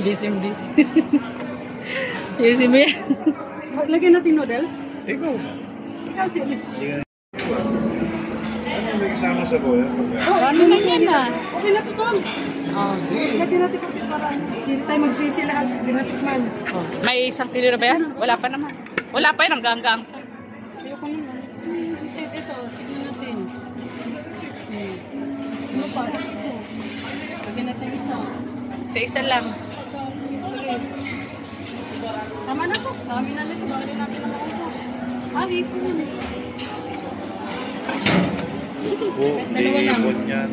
Busy. Busy mo yan. Lagyan natin noodles. Ikaw. Ikaw si Elise. Ano may kasama sa boya? Ano na yan na? Okay na to, Tom. Oh. Lagyan natin konti para hindi tayo magsisi lahat. Hindi natikman. Oh. May 1 kilo na ba yan? Wala pa naman. Wala pa yan hanggang. Ayoko naman. Set ito. Tignan natin. Ano pa? Ito. Lagyan natin isa. Sa isa lang. Okay. Tama na to. Dami na nito. Bakit din natin nakaupos? Hipon yun eh. Buong Dalawa lang. yan.